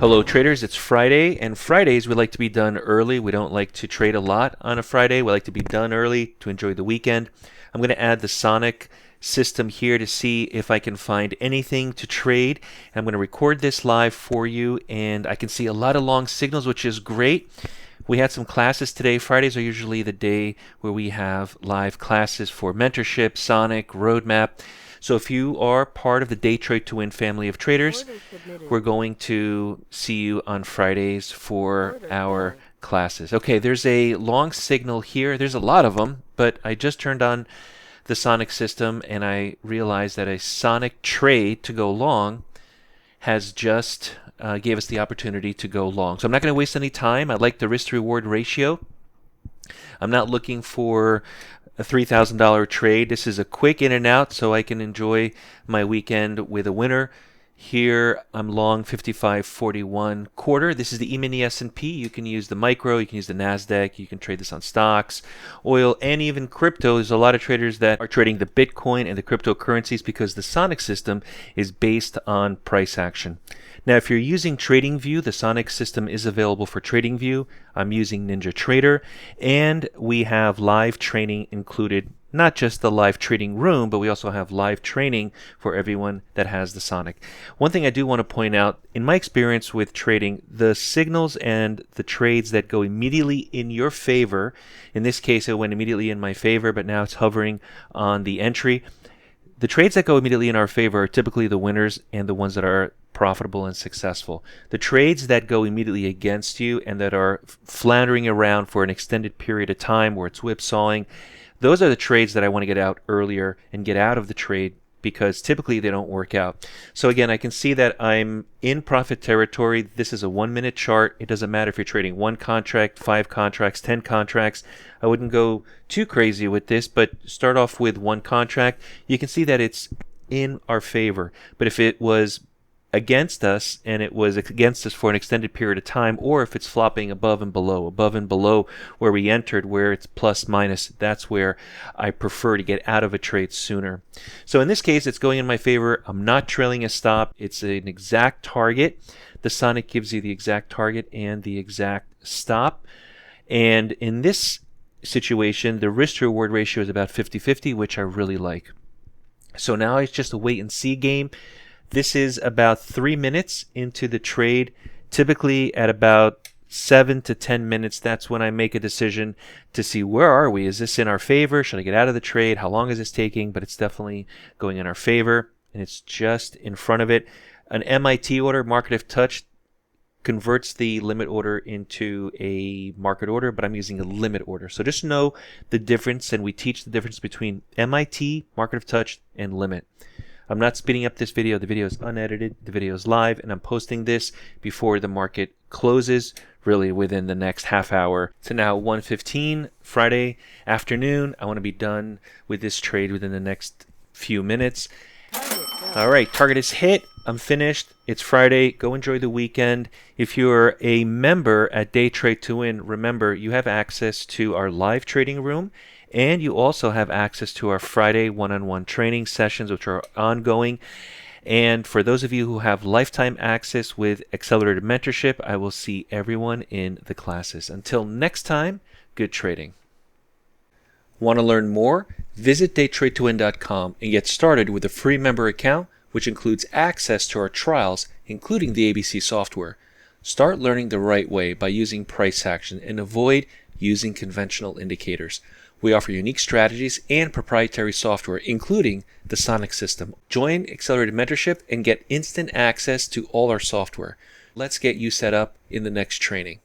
Hello traders, it's Friday, and Fridays we like to be done early. We don't like to trade a lot on a Friday. We like to be done early to enjoy the weekend. I'm going to add the Sonic system here to see if I can find anything to trade. I'm going to record this live for you, and I can see a lot of long signals, which is great. We had some classes today. Fridays are usually the day where we have live classes for mentorship, Sonic, roadmap. So if you are part of the DayTradeToWin family of traders, we're going to see you on Fridays for our classes. Okay, there's a long signal here. There's a lot of them, but I just turned on the Sonic system and I realized that a Sonic trade to go long has just gave us the opportunity to go long. So I'm not going to waste any time. I like the risk-to-reward ratio. I'm not looking for a $3,000 trade. This is a quick in and out so I can enjoy my weekend with a winner. Here I'm long 55.41 quarter. This is the E-mini S&P. You can use the micro, you can use the NASDAQ, you can trade this on stocks, oil, and even crypto. There's a lot of traders that are trading the Bitcoin and the cryptocurrencies because the Sonic system is based on price action. Now, if you're using TradingView, the Sonic system is available for TradingView. I'm using NinjaTrader, and we have live training included. Not just the live trading room, but we also have live training for everyone that has the Sonic. One thing I do want to point out, in my experience with trading, the signals and the trades that go immediately in your favor, in this case it went immediately in my favor, but now it's hovering on the entry. The trades that go immediately in our favor are typically the winners and the ones that are profitable and successful. The trades that go immediately against you and that are floundering around for an extended period of time where it's whipsawing, those are the trades that I want to get out earlier and get out of the trade because typically they don't work out. So again, I can see that I'm in profit territory. This is a 1-minute chart. It doesn't matter if you're trading 1 contract, 5 contracts, 10 contracts. I wouldn't go too crazy with this, but start off with 1 contract. You can see that it's in our favor. But if it was against us and it was against us for an extended period of time, or if it's flopping above and below where we entered, where it's plus minus, that's where I prefer to get out of a trade sooner. So in this case, it's going in my favor. I'm not trailing a stop. It's an exact target. The Sonic gives you the exact target and the exact stop. And in this situation, the risk to reward ratio is about 50-50, which I really like. So now it's just a wait and see game. This is about 3 minutes into the trade. Typically at about 7 to 10 minutes, that's when I make a decision to see where are we. Is this in our favor? Should I get out of the trade? How long is this taking? But it's definitely going in our favor, and it's just in front of it. An MIT order, market if touched, converts the limit order into a market order, but I'm using a limit order. So just know the difference, and we teach the difference between MIT, market if touched, and limit. I'm not speeding up this video. The video is unedited. The video is live, and I'm posting this before the market closes, really within the next half hour. So now 1:15 Friday afternoon. I want to be done with this trade within the next few minutes. All right, target is hit. I'm finished. It's Friday. Go enjoy the weekend. If you're a member at DayTradeToWin, remember you have access to our live trading room, and you also have access to our Friday one-on-one training sessions, which are ongoing. And for those of you who have lifetime access with accelerated mentorship, I will see everyone in the classes. Until next time, good trading. Want to learn more? Visit DayTradeToWin.com and get started with a free member account, which includes access to our trials, including the ABC software. Start learning the right way by using price action and avoid using conventional indicators. We offer unique strategies and proprietary software, including the Sonic system. Join Accelerated Mentorship and get instant access to all our software. Let's get you set up in the next training.